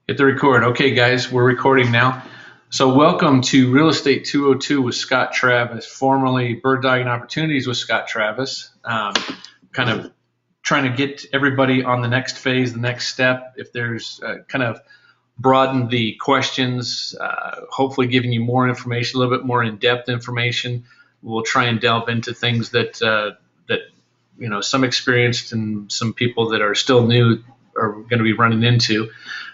Hit the record. Okay, guys, we're recording now. So welcome to Real Estate 202 with Scott Travis, formerly Bird Dogging Opportunities with Scott Travis. Kind of trying to get everybody on the next phase, the next step. If there's kind of broaden the questions, hopefully giving you more information, a little bit more in-depth information. We'll try and delve into things that some experienced and some people that are still new are going to be running into.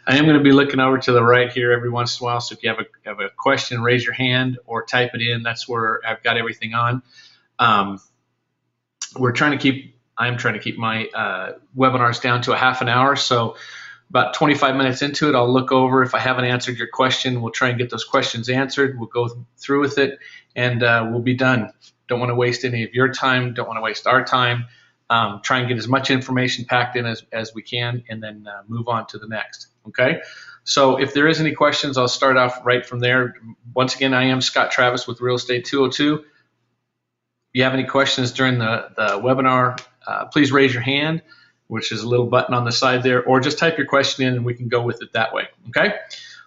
I am going to be looking over to the right here every once in a while. So if you have a question, raise your hand or type it in. That's where I've got everything on. I'm trying to keep my webinars down to a half an hour. So about 25 minutes into it, I'll look over. If I haven't answered your question, we'll try and get those questions answered. We'll go through with it, and we'll be done. Don't want to waste any of your time. Don't want to waste our time. Try and get as much information packed in as we can, and then move on to the next. Okay? So if there is any questions, I'll start off right from there. Once again, I am Scott Travis with Real Estate 202. If you have any questions during the webinar, please raise your hand, which is a little button on the side there, or just type your question in and we can go with it that way. Okay?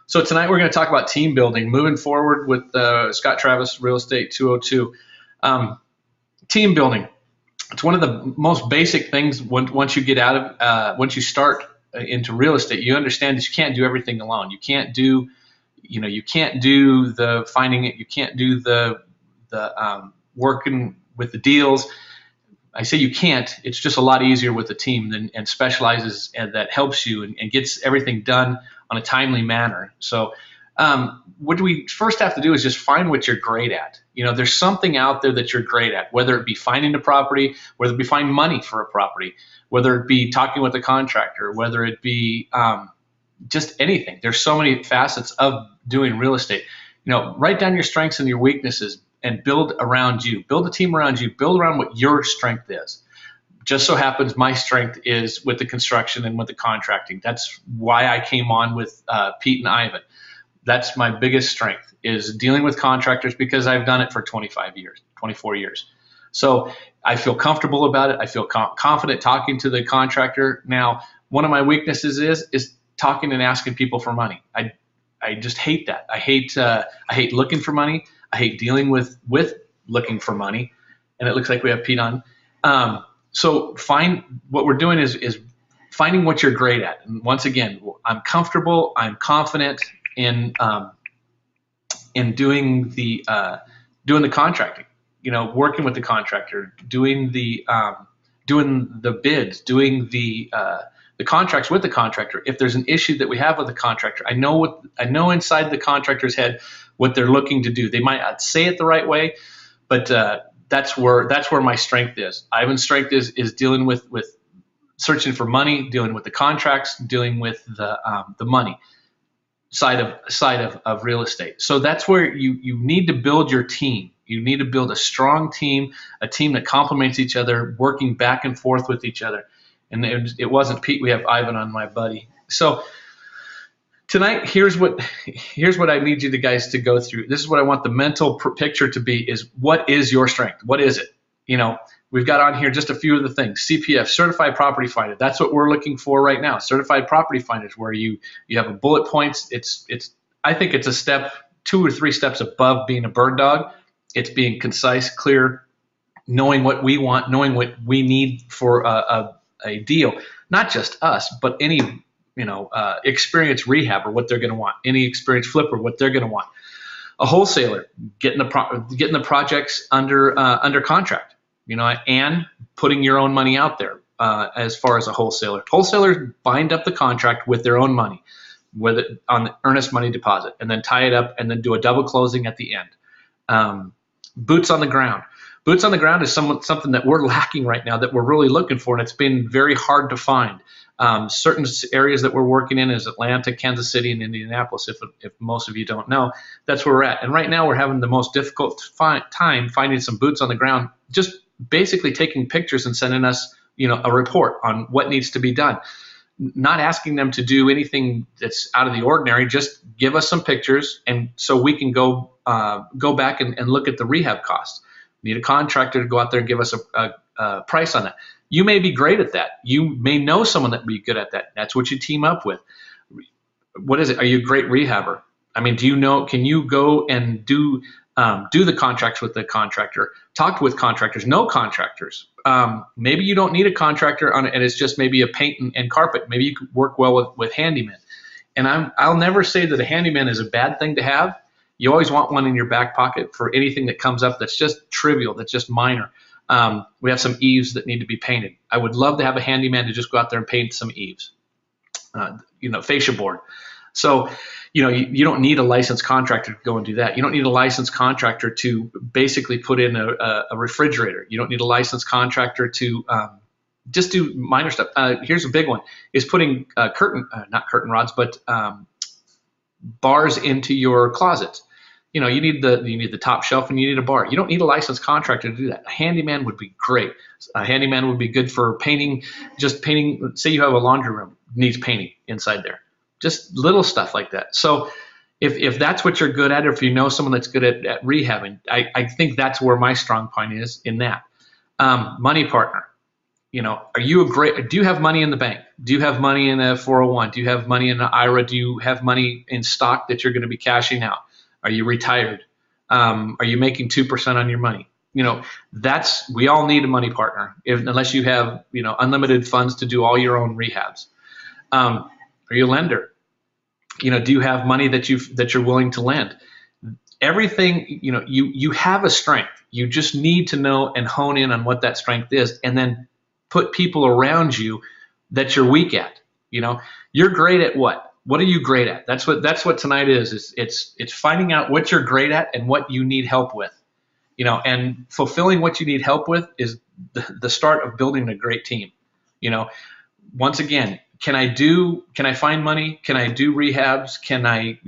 So tonight we're going to talk about team building, moving forward with Scott Travis, Real Estate 202. Team building. It's one of the most basic things once you get out of, once you start into real estate, you understand that you can't do everything alone. You can't do, you can't do the finding it. You can't do the working with the deals. I say you can't. It's just a lot easier with a team and specializes and that helps you and gets everything done on a timely manner. So what we first have to do is just find what you're great at. There's something out there that you're great at, whether it be finding a property, whether it be finding money for a property, whether it be talking with a contractor, whether it be just anything. There's so many facets of doing real estate. Write down your strengths and your weaknesses and build around you. Build a team around you. Build around what your strength is. Just so happens my strength is with the construction and with the contracting. That's why I came on with Pete and Ivan. That's my biggest strength, is dealing with contractors, because I've done it for 25 years, 24 years. So I feel comfortable about it. I feel confident talking to the contractor. Now, one of my weaknesses is talking and asking people for money. I just hate that. I hate looking for money. I hate dealing with looking for money. And it looks like we have Pete on. So what we're doing is finding what you're great at. And once again, I'm comfortable. I'm confident in doing the contracting, working with the contractor, doing the bids, doing the contracts with the contractor. If there's an issue that we have with the contractor, I know inside the contractor's head what they're looking to do. They might not say it the right way, but that's where my strength is. Ivan's strength is dealing with searching for money, dealing with the contracts, dealing with the money side of real estate. So that's where you need to build your team. You need to build a strong team, a team that complements each other, working back and forth with each other. And it wasn't Pete. We have Ivan on, my buddy. So tonight, here's what I need you guys to go through. This is what I want the mental picture to be: is what is your strength? What is it? We've got on here just a few of the things. CPF, Certified Property Finder. That's what we're looking for right now. Certified Property Finder is where you have a bullet points. I think it's a step, 2 or 3 steps above being a bird dog. It's being concise, clear, knowing what we want, knowing what we need for a deal. Not just us, but any experienced rehabber, what they're going to want. Any experienced flipper, what they're going to want. A wholesaler, getting the projects under contract. And putting your own money out there as far as a wholesaler. Wholesalers bind up the contract with their own money, on the earnest money deposit, and then tie it up and then do a double closing at the end. Boots on the ground. Boots on the ground is something that we're lacking right now, that we're really looking for, and it's been very hard to find. Certain areas that we're working in is Atlanta, Kansas City, and Indianapolis. If most of you don't know, that's where we're at. And right now we're having the most difficult time finding some boots on the ground, just basically taking pictures and sending us, a report on what needs to be done. Not asking them to do anything that's out of the ordinary. Just give us some pictures, and so we can go back and look at the rehab costs. Need a contractor to go out there and give us a price on that. You may be great at that. You may know someone that would be good at that. That's what you team up with. what is it? Are you a great rehabber? I mean, do you know, can you go and do the contracts with the contractor, talk with contractors, know contractors? Maybe you don't need a contractor on it, and it's just maybe a paint and carpet. Maybe you could work well with handyman. And I'll never say that a handyman is a bad thing to have. You always want one in your back pocket for anything that comes up that's just trivial, that's just minor. We have some eaves that need to be painted. I would love to have a handyman to just go out there and paint some eaves, fascia board. So, you don't need a licensed contractor to go and do that. You don't need a licensed contractor to basically put in a refrigerator. You don't need a licensed contractor to just do minor stuff. Here's a big one: is putting not curtain rods, but bars into your closets. You need the top shelf and you need a bar. You don't need a licensed contractor to do that. A handyman would be great. A handyman would be good for painting, just painting. Say you have a laundry room, needs painting inside there. Just little stuff like that. So if that's what you're good at, or if you know someone that's good at rehabbing, I think that's where my strong point is in that. Money partner. Do you have money in the bank? Do you have money in a 401? Do you have money in an IRA? Do you have money in stock that you're going to be cashing out? Are you retired? Are you making 2% on your money? We all need a money partner, unless you have, unlimited funds to do all your own rehabs. Are you a lender? Do you have money that you're willing to lend? Everything, you have a strength. You just need to know and hone in on what that strength is, and then put people around you that you're weak at. You're great at what? What are you great at? That's what tonight is. It's finding out what you're great at and what you need help with. And fulfilling what you need help with is the start of building a great team. Once again, can I find money? Can I do rehabs? Can I,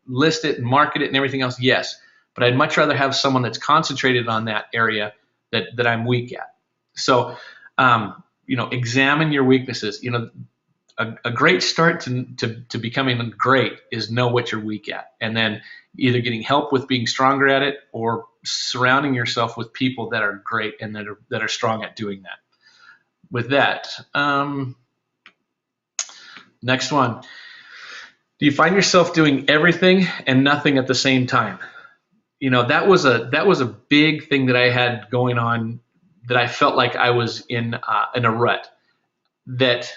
list it and market it and everything else? Yes. But I'd much rather have someone that's concentrated on that area that I'm weak at. So, examine your weaknesses. A great start to becoming great is know what you're weak at, and then either getting help with being stronger at it, or surrounding yourself with people that are great and that are strong at doing that. With that, next one. Do you find yourself doing everything and nothing at the same time? That was a big thing that I had going on, that I felt like I was in a rut, that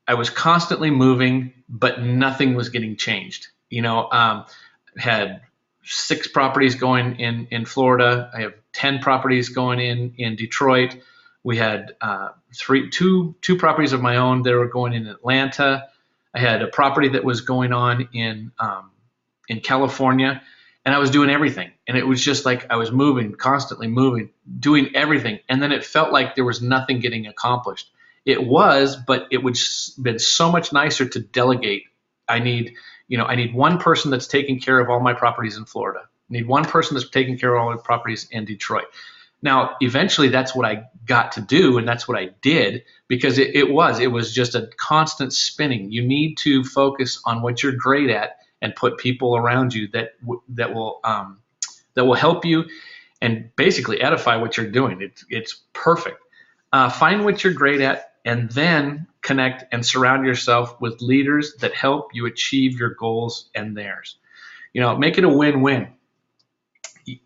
I was constantly moving, but nothing was getting changed. Had 6 properties going in Florida. I have 10 properties going in Detroit. We had two properties of my own that were going in Atlanta. I had a property that was going on in California, and I was doing everything. And it was just like I was moving, constantly moving, doing everything. And then it felt like there was nothing getting accomplished. It was, but it would have been so much nicer to delegate. I need one person that's taking care of all my properties in Florida. I need one person that's taking care of all my properties in Detroit. Now, eventually that's what I got to do, and that's what I did, because it was just a constant spinning. You need to focus on what you're great at and put people around you that will help you and basically edify what you're doing. It's perfect. Find what you're great at, and then connect and surround yourself with leaders that help you achieve your goals and theirs. Make it a win-win.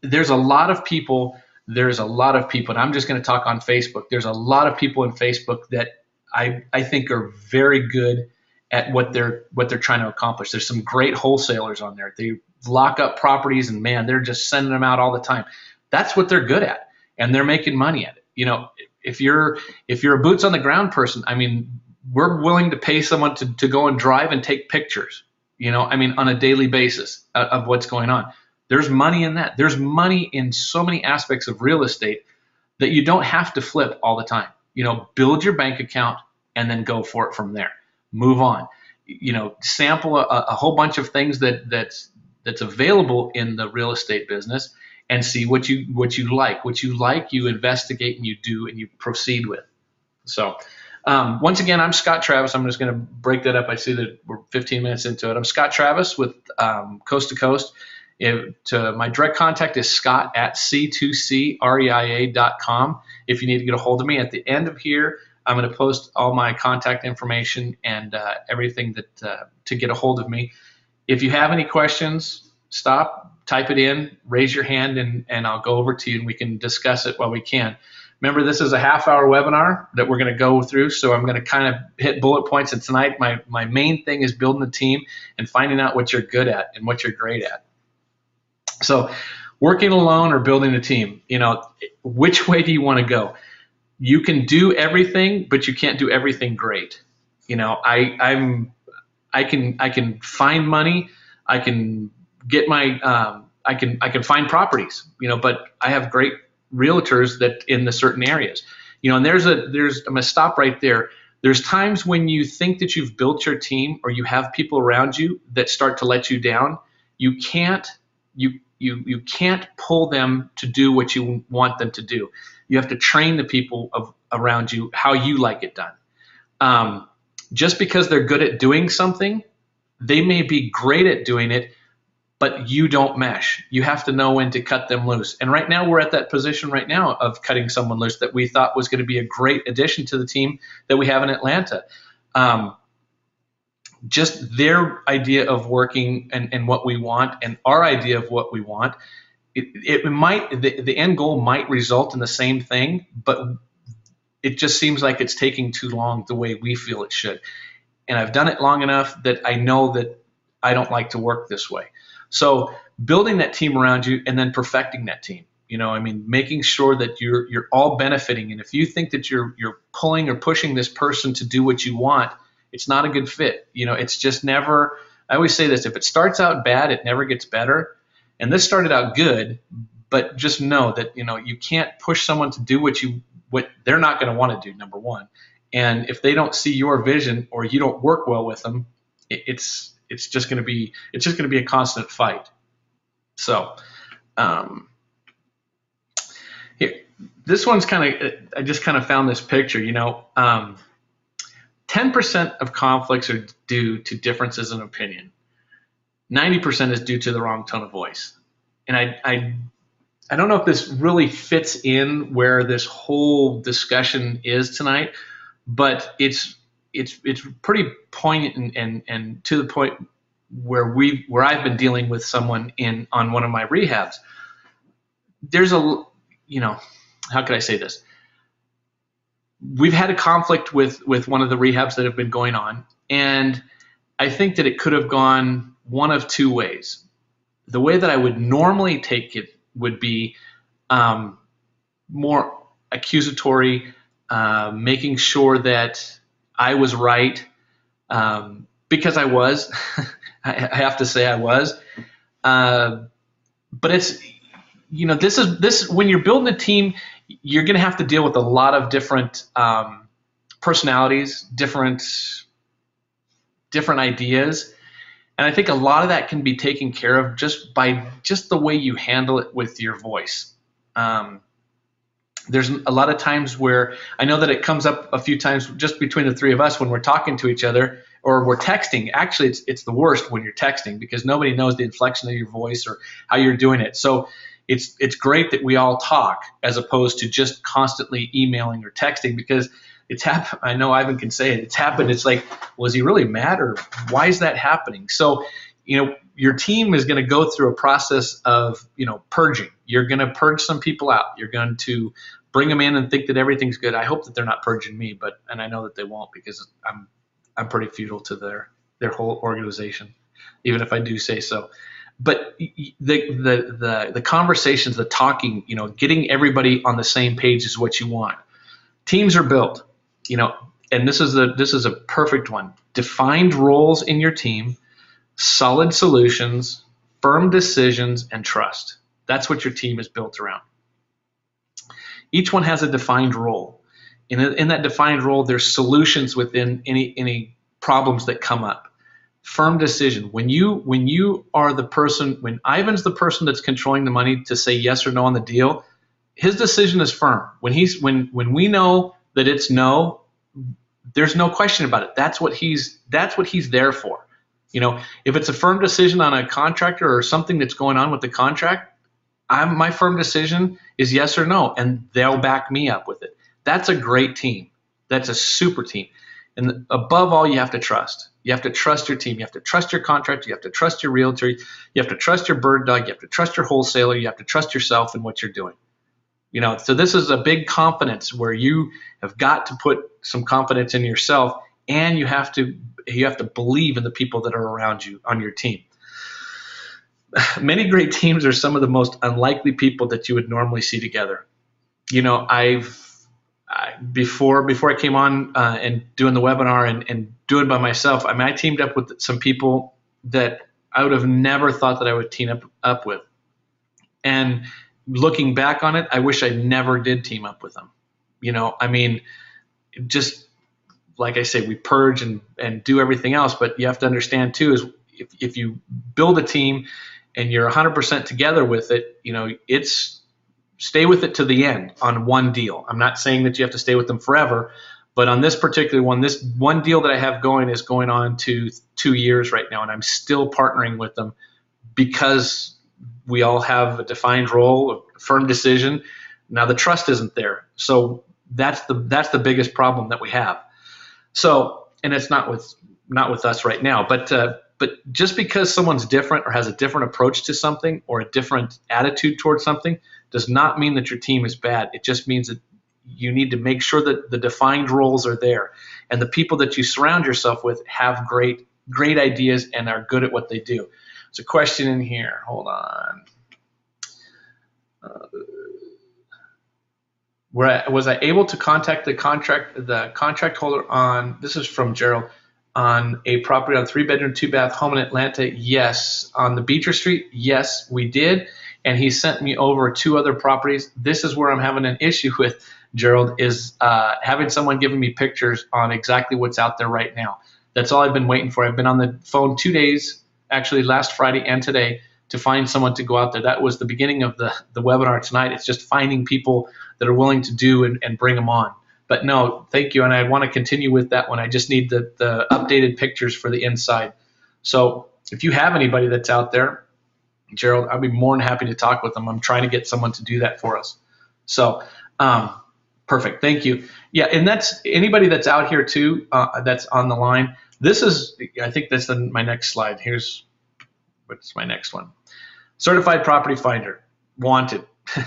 There's a lot of people, and I'm just going to talk on Facebook. There's a lot of people in Facebook that I think are very good at what they're trying to accomplish. There's some great wholesalers on there. They lock up properties, and man, they're just sending them out all the time. That's what they're good at, and they're making money at it. If you're a boots on the ground person, I mean, we're willing to pay someone to go and drive and take pictures, on a daily basis of what's going on. There's money in that. There's money in so many aspects of real estate that you don't have to flip all the time. Build your bank account and then go for it from there. Move on. Sample a whole bunch of things that's available in the real estate business, and see what you like. What you like, you investigate and you do and you proceed with. So once again, I'm Scott Travis. I'm just going to break that up. I see that we're 15 minutes into it. I'm Scott Travis with Coast to Coast. My direct contact is scott@C2CREIA.com. If you need to get a hold of me at the end of here, I'm going to post all my contact information and everything that to get a hold of me. If you have any questions, stop, type it in, raise your hand, and I'll go over to you and we can discuss it while we can. Remember, this is a half-hour webinar that we're going to go through, so I'm going to kind of hit bullet points. And tonight, my main thing is building a team and finding out what you're good at and what you're great at. So working alone or building a team, which way do you want to go? You can do everything, but you can't do everything great. I can find money. I can get my I can find properties, but I have great realtors that in the certain areas, and I'm gonna stop right there. There's times when you think that you've built your team or you have people around you that start to let you down. You can't pull them to do what you want them to do. You have to train the people around you how you like it done. Just because they're good at doing something, they may be great at doing it, but you don't mesh. You have to know when to cut them loose. And right now we're at that position right now of cutting someone loose that we thought was going to be a great addition to the team that we have in Atlanta. Just their idea of working and what we want and our idea of what we want, the end goal might result in the same thing, but it just seems like it's taking too long the way we feel it should. And I've done it long enough that I know that I don't like to work this way. So building that team around you and then perfecting that team, making sure that you're all benefiting. And if you think that you're pulling or pushing this person to do what you want, it's not a good fit. It's just never, I always say this, if it starts out bad, it never gets better. And this started out good, but just know that, you can't push someone to do what they're not going to want to do, number one. And if they don't see your vision or you don't work well with them, it's just going to be a constant fight. So here, this one's I just kind of found this picture, 10% of conflicts are due to differences in opinion. 90% is due to the wrong tone of voice. And I don't know if this really fits in where this whole discussion is tonight, but it's pretty poignant and to the point where I've been dealing with someone on one of my rehabs. There's how could I say this? We've had a conflict with one of the rehabs that have been going on, and I think that it could have gone one of two ways. The way that I would normally take it would be more accusatory, making sure that I was right, because I was. I have to say I was. But it's, this when you're building a team, you're going to have to deal with a lot of different personalities, different ideas. And I think a lot of that can be taken care of just by the way you handle it with your voice. There's a lot of times where I know that it comes up a few times just between the three of us when we're talking to each other or we're texting. Actually, it's the worst when you're texting because nobody knows the inflection of your voice or how you're doing it. So it's great that we all talk as opposed to just constantly emailing or texting, because it's happened. I know Ivan can say it. It's happened. It's like, was he really mad, or why is that happening? So, your team is going to go through a process of, purging. You're going to purge some people out. You're going to bring them in and think that everything's good. I hope that they're not purging me, and I know that they won't, because I'm pretty feudal to their whole organization, even if I do say so. But the conversations, the talking, getting everybody on the same page is what you want. Teams are built, and this is a perfect one. Defined roles in your team, solid solutions, firm decisions, and trust. That's what your team is built around. Each one has a defined role. In that defined role, there's solutions within any problems that come up. Firm decision. When you are the person, when Ivan's the person that's controlling the money to say yes or no on the deal, his decision is firm. When we know that it's no, there's no question about it. That's what he's there for. If it's a firm decision on a contractor or something that's going on with the contract, my firm decision is yes or no, and they'll back me up with it. That's a great team. That's a super team. And above all, you have to trust. You have to trust your team. You have to trust your contractor. You have to trust your realtor. You have to trust your bird dog. You have to trust your wholesaler. You have to trust yourself in what you're doing. So this is a big confidence where you have got to put some confidence in yourself, and you have to believe in the people that are around you on your team. Many great teams are some of the most unlikely people that you would normally see together. Before I came on and doing the webinar and doing it by myself, I teamed up with some people that I would have never thought that I would team up with. And looking back on it, I wish I never did team up with them. Just like I say, we purge and do everything else, but you have to understand too is if you build a team and you're 100% together with it, it's stay with it to the end on one deal. I'm not saying that you have to stay with them forever, but on this particular one, this one deal that I have going is going on to 2 years right now, and I'm still partnering with them because we all have a defined role, a firm decision. Now the trust isn't there, so that's the biggest problem that we have. So, and it's not with us right now, but just because someone's different or has a different approach to something or a different attitude towards something does not mean that your team is bad. It just means that you need to make sure that the defined roles are there, and the people that you surround yourself with have great ideas and are good at what they do. There's a question in here. Hold on. Was I able to contact the contract holder on, this is from Gerald, on a property on 3-bedroom, 2-bath home in Atlanta? Yes. On the Beecher Street? Yes, we did. And he sent me over 2 other properties. This is where I'm having an issue with, Gerald, is having someone giving me pictures on exactly what's out there right now. That's all I've been waiting for. I've been on the phone 2 days, actually last Friday and today, to find someone to go out there. That was the beginning of the webinar tonight. It's just finding people that are willing to do and bring them on. But no, thank you, and I want to continue with that one. I just need the updated pictures for the inside. So if you have anybody that's out there, Gerald, I'd be more than happy to talk with them. I'm trying to get someone to do that for us. So perfect, thank you. Yeah, and that's anybody that's out here too, that's on the line. This is, I think that's my next slide. What's my next one? Certified property finder, wanted. We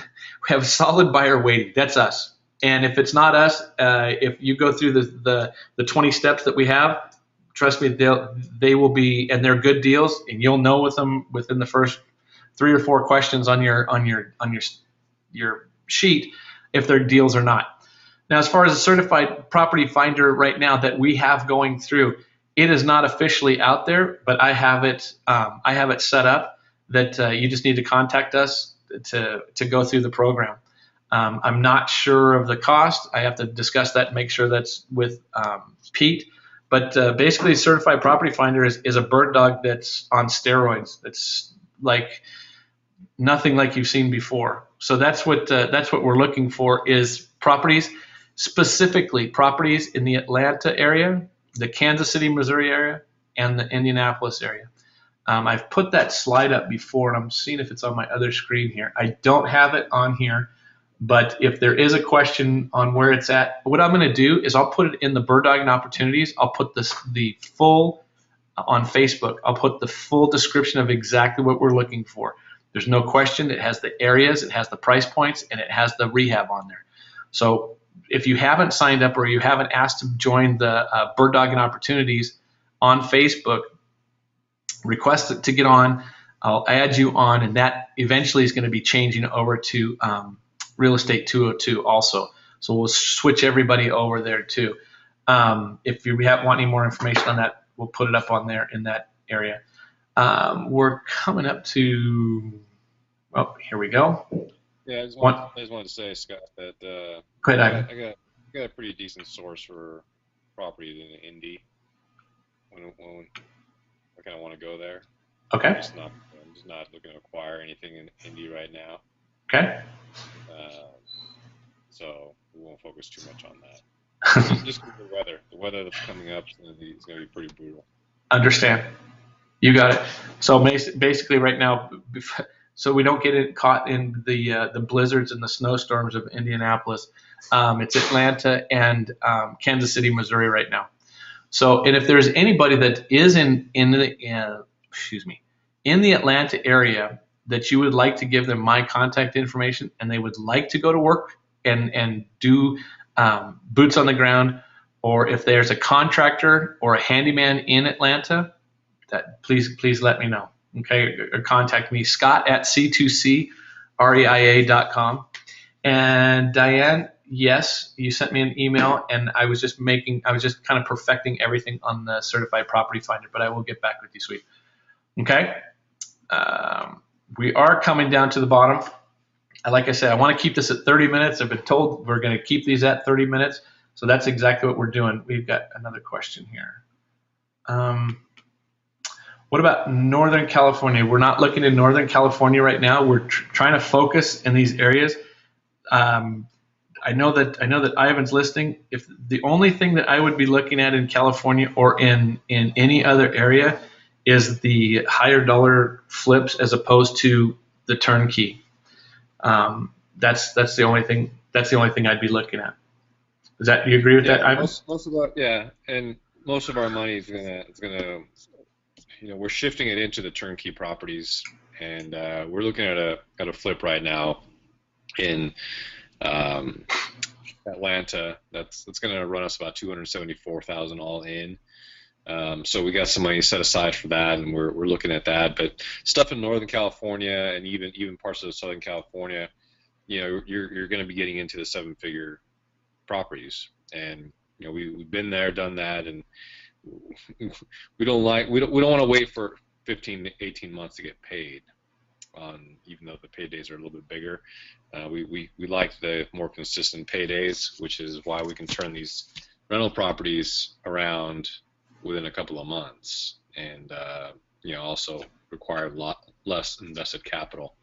have a solid buyer waiting. That's us. And if it's not us, if you go through the 20 steps that we have, trust me, they will be, and they're good deals, and you'll know with them within the first 3 or 4 questions on your sheet if they're deals or not. Now, as far as a certified property finder right now that we have going through, it is not officially out there, but I have it set up that you just need to contact us to go through the program. I'm not sure of the cost. I have to discuss that and make sure that's with Pete. But basically, certified property finder is a bird dog that's on steroids. It's like nothing like you've seen before. So that's what we're looking for is properties, specifically properties in the Atlanta area, the Kansas City, Missouri area, and the Indianapolis area. I've put that slide up before, and I'm seeing if it's on my other screen here. I don't have it on here, but if there is a question on where it's at, what I'm going to do is I'll put it in the Bird Dogging Opportunities. I'll put the full on Facebook. I'll put the full description of exactly what we're looking for. There's no question. It has the areas, it has the price points, and it has the rehab on there. So if you haven't signed up or you haven't asked to join the Bird Dogging Opportunities on Facebook, request it to get on. I'll add you on, and that eventually is going to be changing over to Real Estate 202 also. So we'll switch everybody over there too. If you want any more information on that, we'll put it up on there in that area. We're coming up to, oh, here we go. Yeah, I just wanted to say, Scott, that go ahead, I got a pretty decent source for property in Indy when I kind of want to go there. Okay. I'm just not looking to acquire anything in Indy right now. Okay. So we won't focus too much on that. just the weather that's coming up is going to be pretty brutal. Understand. You got it. So basically right now, so we don't get caught in the blizzards and the snowstorms of Indianapolis, It's Atlanta and Kansas City, Missouri right now. So, and if there's anybody that is in the in the Atlanta area that you would like to give them my contact information, and they would like to go to work and do boots on the ground, or if there's a contractor or a handyman in Atlanta, that please let me know. Okay, or contact me, Scott at C2CREIA.com. And Diane, yes, you sent me an email, and I was just kind of perfecting everything on the certified property finder, but I will get back with you, sweet. Okay. We are coming down to the bottom. Like I said, I want to keep this at 30 minutes. I've been told we're going to keep these at 30 minutes. So that's exactly what we're doing. We've got another question here. What about Northern California? We're not looking in Northern California right now. We're trying to focus in these areas. I know that Ivan's listening. If the only thing that I would be looking at in California or in any other area is the higher dollar flips as opposed to the turnkey. That's the only thing. That's the only thing I'd be looking at. Is that, you agree with that, Ivan? Most of our, yeah, and most of our money is gonna, we're shifting it into the turnkey properties, and we're looking at a flip right now in Atlanta. That's going to run us about $274,000 all in. So we got some money set aside for that, and we're looking at that. But stuff in Northern California and even parts of Southern California, you're going to be getting into the seven-figure properties, and we've been there, done that, and we don't want to wait for 15 to 18 months to get paid. Even though the paydays are a little bit bigger, we like the more consistent paydays, which is why we can turn these rental properties around within a couple of months, and also require a lot less invested capital.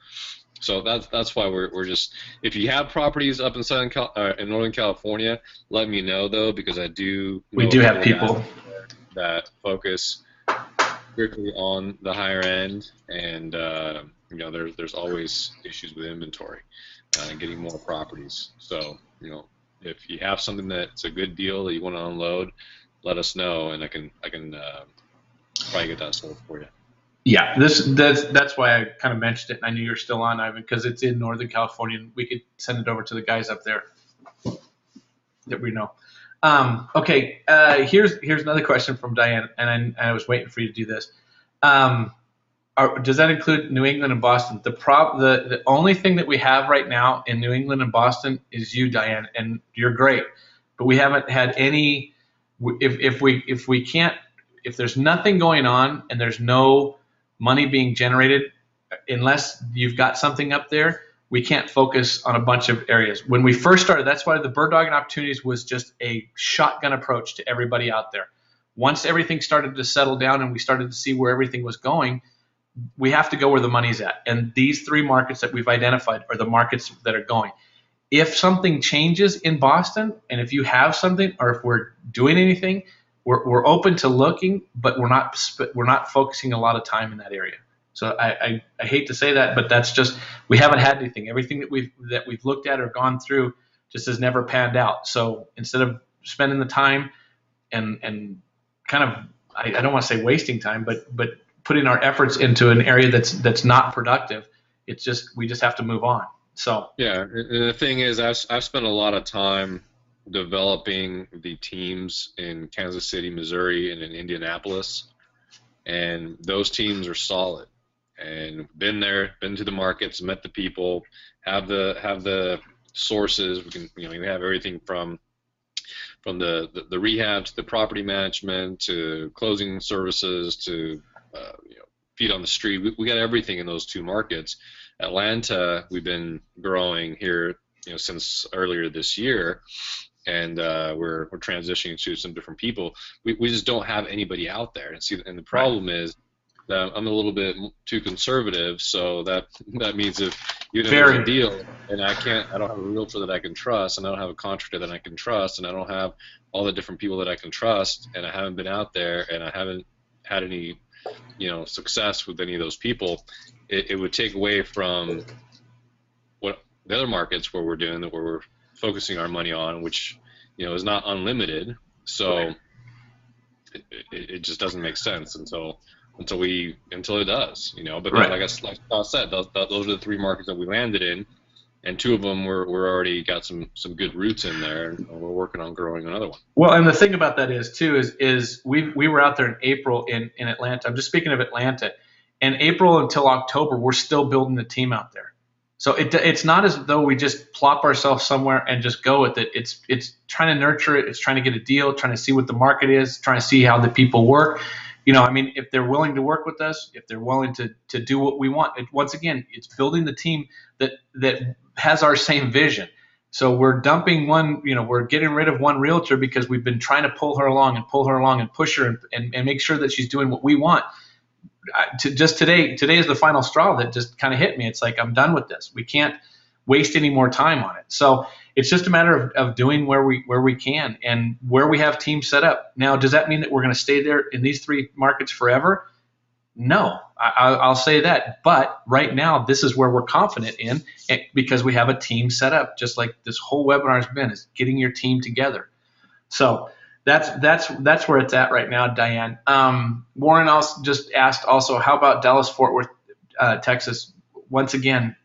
So that's why we're just, if you have properties up in in Northern California, let me know though, because we do have people that focus strictly on the higher end, and there's always issues with inventory and getting more properties. So if you have something that's a good deal that you want to unload, let us know, and I can probably get that sold for you. Yeah, that's why I kind of mentioned it, and I knew you were still on, Ivan, because it's in Northern California, and we could send it over to the guys up there that we know. Okay, here's another question from Diane, and I was waiting for you to do this. Does that include New England and Boston? The only thing that we have right now in New England and Boston is you, Diane, and you're great, but we haven't had any. If there's nothing going on and there's no money being generated, unless you've got something up there, we can't focus on a bunch of areas. When we first started, that's why the bird dogging opportunities was just a shotgun approach to everybody out there. Once everything started to settle down and we started to see where everything was going, we have to go where the money's at. And these three markets that we've identified are the markets that are going. If something changes in Boston, and if you have something, or if we're doing anything, we're open to looking, but we're not focusing a lot of time in that area. So I hate to say that, but that's just, we haven't had anything. Everything that we've looked at or gone through just has never panned out. So instead of spending the time and kind of, I don't want to say wasting time, but putting our efforts into an area that's not productive, we just have to move on. So yeah, and the thing is, I've spent a lot of time developing the teams in Kansas City, Missouri, and in Indianapolis, and those teams are solid. And been there, been to the markets, met the people, have the sources. We can, we have everything from the rehab to the property management to closing services to feet on the street. We got everything in those two markets. Atlanta, we've been growing here, since earlier this year, and we're transitioning to some different people. We just don't have anybody out there, and the problem is that I'm a little bit too conservative. So that means if even if there's a deal and I don't have a realtor that I can trust, and I don't have a contractor that I can trust, and I don't have all the different people that I can trust, and I haven't been out there, and I haven't had any success with any of those people, it would take away from what the other markets where we're doing that, where we're focusing our money on, which is not unlimited. So Right. it just doesn't make sense until it does. But Right. like I said, those are the three markets that we landed in, and two of them we're already got some good roots in there, and we're working on growing another one. Well, and the thing about that is too is we were out there in April in Atlanta. I'm just speaking of Atlanta. In April until October, we're still building the team out there. So it's not as though we just plop ourselves somewhere and just go with it. It's trying to nurture it. It's trying to get a deal, trying to see what the market is, trying to see how the people work. I mean, if they're willing to work with us, if they're willing to do what we want. Once again, it's building the team that has our same vision. So we're dumping one, we're getting rid of one realtor because we've been trying to pull her along and push her and make sure that she's doing what we want. Just today is the final straw that just kind of hit me. It's like, I'm done with this. We can't waste any more time on it. So it's just a matter of doing where we can and where we have teams set up. Now, does that mean that we're going to stay there in these three markets forever? No, I'll say that. But right now, this is where we're confident in because we have a team set up, just like this whole webinar has been, is getting your team together. So that's where it's at right now, Diane. Warren also just asked also, how about Dallas Fort Worth, Texas? Once again,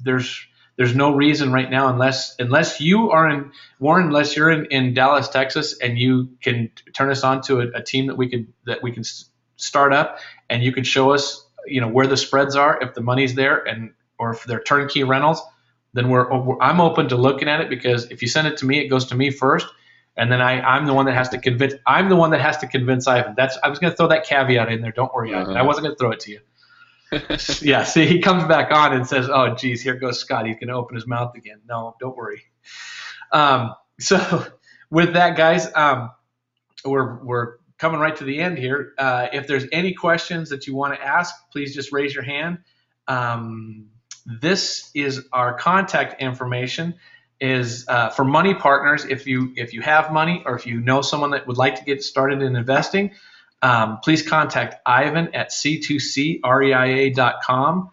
there's no reason right now unless you are in Warren, unless you're in Dallas, Texas, and you can turn us on to a team that we can start up, and you can show us where the spreads are, if the money's there, or if they're turnkey rentals, then I'm open to looking at it, because if you send it to me, it goes to me first. And then I'm the one that has to convince. I'm the one that has to convince Ivan. I was going to throw that caveat in there. Don't worry, Ivan. I wasn't going to throw it to you. Yeah. See, he comes back on and says, "Oh, geez, here goes Scott. He's going to open his mouth again." No, don't worry. So with that, guys, we're coming right to the end here. If there's any questions that you want to ask, please just raise your hand. This is our contact information. Is for money partners. If you have money, or if you know someone that would like to get started in investing, please contact Ivan at C2CREIA.com.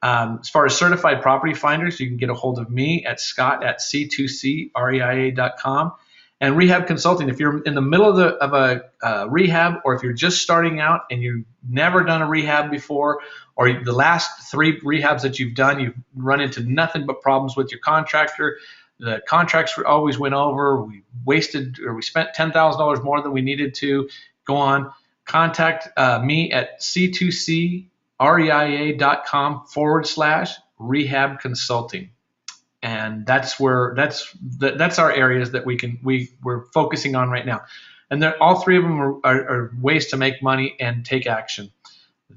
As far as certified property finders, you can get a hold of me at Scott at C2CREIA.com. And rehab consulting, if you're in the middle of a rehab, or if you're just starting out and you've never done a rehab before, or the last 3 rehabs that you've done, you've run into nothing but problems with your contractor. The contracts always went over. We spent $10,000 more than we needed to. Go on, contact me at C2CREIA.com/rehab consulting, and that's our areas that we're focusing on right now. And all 3 of them are ways to make money and take action.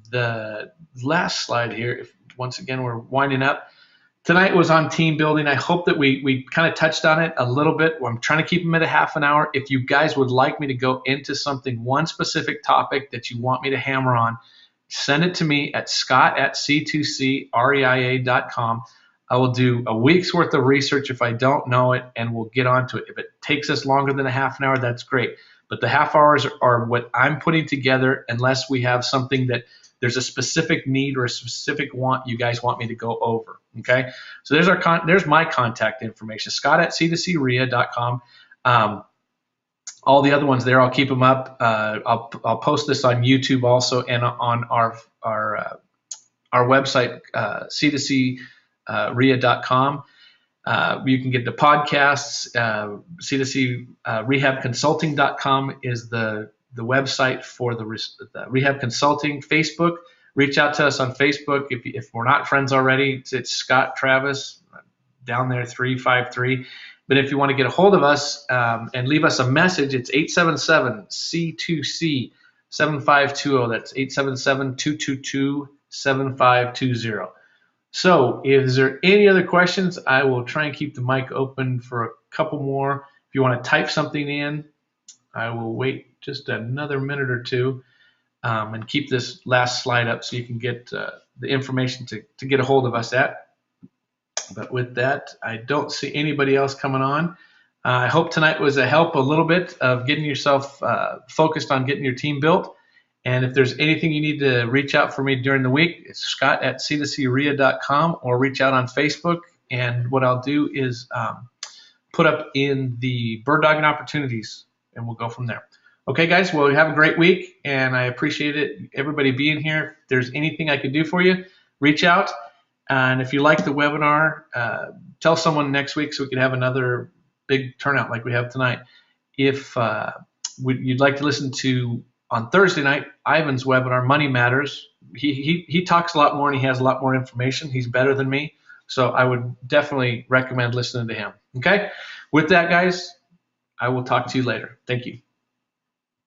The last slide here, once again we're winding up. Tonight was on team building. I hope that we kind of touched on it a little bit. I'm trying to keep them at a half an hour. If you guys would like me to go into one specific topic that you want me to hammer on, send it to me at Scott at C2CREIA.com. I will do a week's worth of research if I don't know it, and we'll get onto it. If it takes us longer than a half an hour, that's great. But the half hours are what I'm putting together, unless we have something that there's a specific need or a specific want you guys want me to go over. Okay, so there's my contact information, Scott at C2CREIA.com. All the other ones there, I'll keep them up. I'll post this on YouTube also, and on our website, C2CREIA.com. You can get the podcasts. C2C rehabconsulting.com is the website for the rehab consulting. Facebook, reach out to us on Facebook. If we're not friends already, it's Scott Travis down there, 353. But if you want to get a hold of us and leave us a message, it's 877-C2C-7520. That's 877-222-7520. So is there any other questions? I will try and keep the mic open for a couple more. If you want to type something in, I will wait just another minute or two and keep this last slide up so you can get the information to get a hold of us at. But with that, I don't see anybody else coming on. I hope tonight was a help a little bit of getting yourself focused on getting your team built. And if there's anything you need to reach out for me during the week, it's Scott at C2CREIA.com, or reach out on Facebook. And what I'll do is put up in the bird dogging opportunities, and we'll go from there. Okay, guys, well, have a great week, and I appreciate it, everybody being here. If there's anything I could do for you, reach out. And if you like the webinar, tell someone next week so we can have another big turnout like we have tonight. If you'd like to listen to, on Thursday night, Ivan's webinar, Money Matters, he talks a lot more and he has a lot more information. He's better than me, so I would definitely recommend listening to him. Okay? With that, guys, I will talk to you later. Thank you.